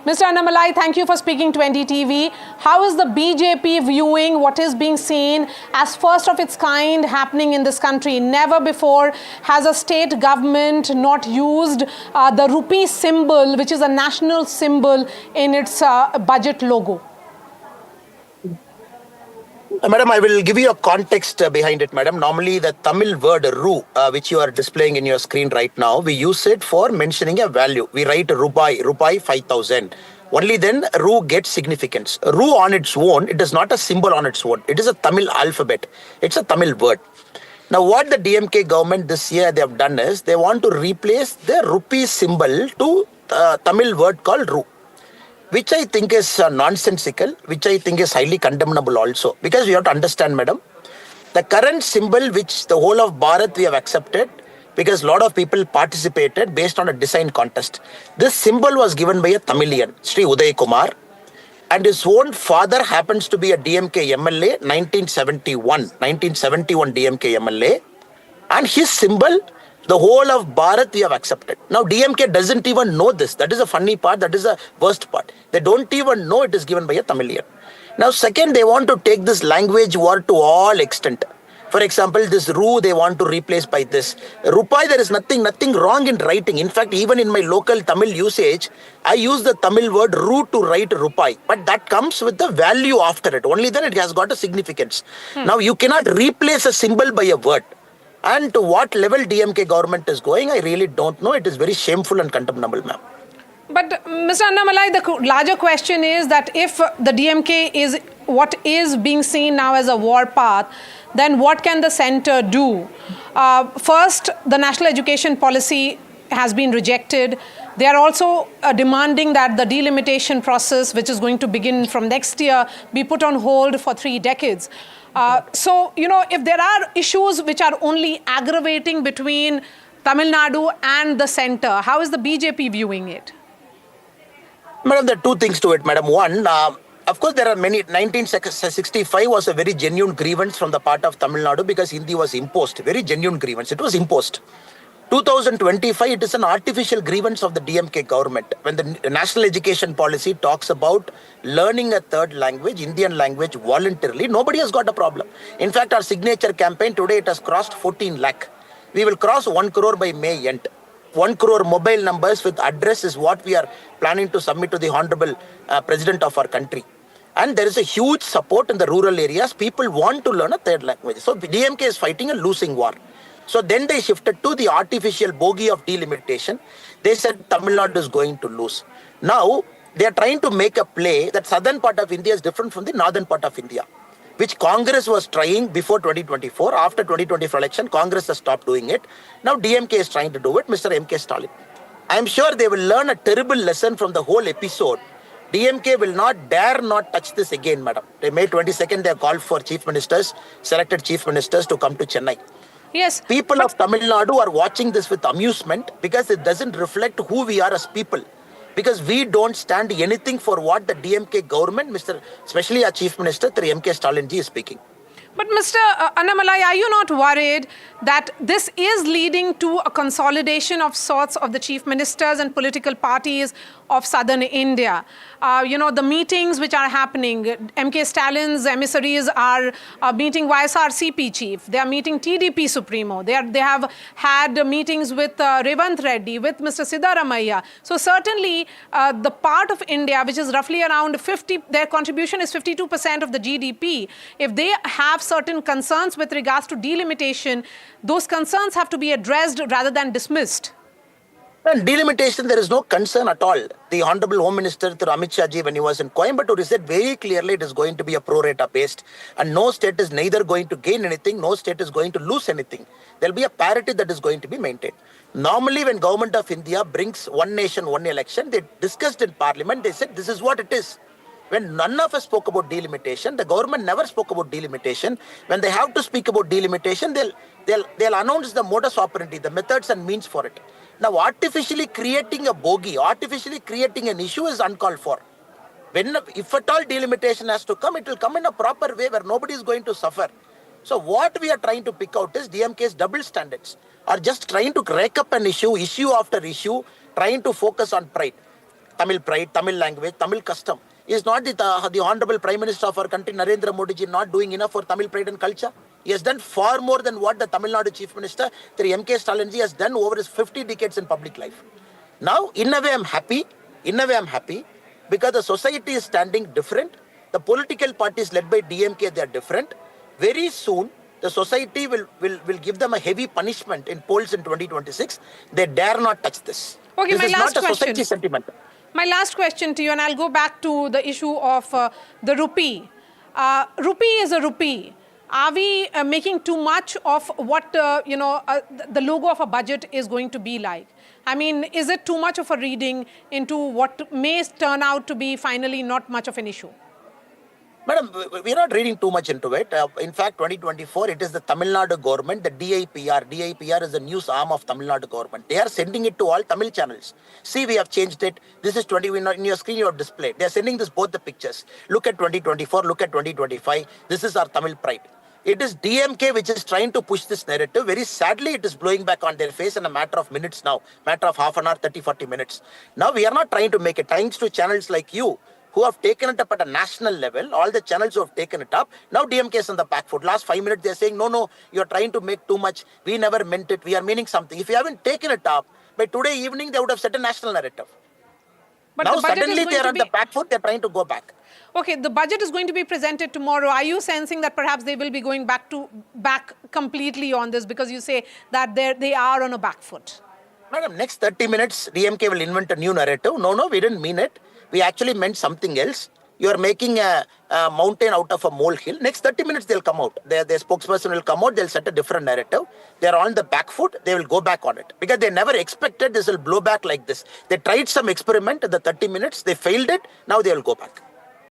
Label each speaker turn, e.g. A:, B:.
A: Mr. Annamalai, thank you for speaking to NDTV. How is the BJP viewing what is being seen as first of its kind happening in this country? Never before has a state government not used the Rupee symbol, which is a national symbol, in its budget logo.
B: Madam, I will give you a context behind it, madam. Normally, the Tamil word ru, which you are displaying in your screen right now, we use it for mentioning a value. We write rupee 5,000. Only then ru gets significance. Ru on its own, it is not a symbol on its own. It is a Tamil alphabet. It's a Tamil word. Now, what the DMK government this year they have done is they want to replace the rupee symbol to Tamil word called ru, which I think is nonsensical, which I think is highly condemnable also. Because you have to understand, madam, the current symbol which the whole of Bharat we have accepted, because a lot of people participated based on a design contest. This symbol was given by a Tamilian, Sri Uday Kumar, and his own father happens to be a DMK MLA, 1971 DMK MLA, and his symbol, the whole of Bharat we have accepted. Now DMK doesn't even know this. That is the funny part. That is the worst part. They don't even know it is given by a Tamilian. Now second, they want to take this language war to all extent. For example, this ru they want to replace by this. Rupee, there is nothing wrong in writing. In fact, even in my local Tamil usage, I use the Tamil word ru to write rupee. But that comes with the value after it. Only then it has got a significance. Now you cannot replace a symbol by a word. And to what level DMK government is going, I really don't know. It is very shameful and condemnable, ma'am.
A: But Mr. Annamalai, the larger question is that if the DMK is what is being seen now as a war path, then what can the centre do? First, the national education policy has been rejected. They are also demanding that the delimitation process, which is going to begin from next year, be put on hold for 3 decades. So, you know, if there are issues which are only aggravating between Tamil Nadu and the centre, how is the BJP viewing it?
B: Madam, there are two things to it, madam. One, of course, there are many. 1965 was a very genuine grievance from the part of Tamil Nadu because Hindi was imposed. Very genuine grievance. It was imposed. 2025, it is an artificial grievance of the DMK government. When the national education policy talks about learning a third language, Indian language, voluntarily, nobody has got a problem. In fact, our signature campaign today, it has crossed 14 lakh. We will cross 1 crore by May end. 1 crore mobile numbers with address is what we are planning to submit to the Honorable President of our country. And there is a huge support in the rural areas. People want to learn a third language. So DMK is fighting a losing war. So then they shifted to the artificial bogey of delimitation. They said Tamil Nadu is going to lose. Now, they are trying to make a play that southern part of India is different from the northern part of India, which Congress was trying before 2024. After 2024 election, Congress has stopped doing it. Now DMK is trying to do it, Mr. MK Stalin. I am sure they will learn a terrible lesson from the whole episode. DMK will dare not touch this again, madam. May 22nd, they have called for chief ministers, selected chief ministers to come to Chennai.
A: Yes.
B: People of Tamil Nadu are watching this with amusement because it doesn't reflect who we are as people. Because we don't stand anything for what the DMK government, especially our Chief Minister, MK Stalin ji is speaking.
A: But Mr. Annamalai, are you not worried that this is leading to a consolidation of sorts of the chief ministers and political parties of southern India? You know, the meetings which are happening, MK Stalin's emissaries are meeting YSRCP chief. They are meeting TDP Supremo. They have had meetings with Revant Reddy, with Mr. Siddaramaiah. So certainly the part of India, which is roughly around 50, their contribution is 52% of the GDP. If they have certain concerns with regards to delimitation, those concerns have to be addressed rather than dismissed.
B: And delimitation, there is no concern at all. The Honorable Home Minister, Amit Shah ji, when he was in Coimbatore, he said very clearly it is going to be a pro rata based. And no state is neither going to gain anything, no state is going to lose anything. There will be a parity that is going to be maintained. Normally, when Government of India brings one nation, one election, they discussed in Parliament, they said this is what it is. When none of us spoke about delimitation, the government never spoke about delimitation. When they have to speak about delimitation, they'll announce the modus operandi, the methods and means for it. Now, artificially creating a bogey, artificially creating an issue is uncalled for. If at all delimitation has to come, it will come in a proper way where nobody is going to suffer. So what we are trying to pick out is DMK's double standards, are just trying to rake up an issue after issue, trying to focus on pride. Tamil pride, Tamil language, Tamil custom. Is not the Honorable Prime Minister of our country, Narendra Modi ji, not doing enough for Tamil pride and culture? He has done far more than what the Tamil Nadu Chief Minister, Sri MK Stalin ji, has done over his 50 decades in public life. Now, in a way, I'm happy. In a way, I'm happy because the society is standing different. The political parties led by DMK, they are different. Very soon, the society will give them a heavy punishment in polls in 2026. They dare not touch this.
A: Okay,
B: This
A: my
B: is
A: last
B: not a
A: question.
B: society sentiment.
A: My last question to you, and I'll go back to the issue of the rupee. Rupee is a rupee. Are we making too much of what, the logo of a budget is going to be like? I mean, is it too much of a reading into what may turn out to be finally not much of an issue?
B: Madam, we're not reading too much into it. In fact, 2024, it is the Tamil Nadu government, the DIPR. DIPR is the news arm of Tamil Nadu government. They are sending it to all Tamil channels. See, we have changed it. This is 20, in your screen you have displayed. They are sending this both the pictures. Look at 2024, look at 2025. This is our Tamil pride. It is DMK which is trying to push this narrative. Very sadly, it is blowing back on their face in a matter of minutes now. Matter of half an hour, 30, 40 minutes. Now, we are not trying to make it. Thanks to channels like you, who have taken it up at a national level, all the channels who have taken it up, now DMK is on the back foot. Last 5 minutes, they're saying, no, you're trying to make too much. We never meant it. We are meaning something. If you haven't taken it up, by today evening, they would have set a national narrative.
A: But
B: Now
A: the budget
B: suddenly
A: is
B: they
A: going
B: are
A: to
B: on
A: be...
B: the back foot, they're trying to go back.
A: Okay, the budget is going to be presented tomorrow. Are you sensing that perhaps they will be going back completely on this because you say that they are on a back foot?
B: Madam, next 30 minutes, DMK will invent a new narrative. No, we didn't mean it. We actually meant something else. You are making a mountain out of a molehill. Next 30 minutes, they'll come out. Their spokesperson will come out. They'll set a different narrative. They're on the back foot. They will go back on it. Because they never expected this will blow back like this. They tried some experiment in the 30 minutes. They failed it. Now they will go back.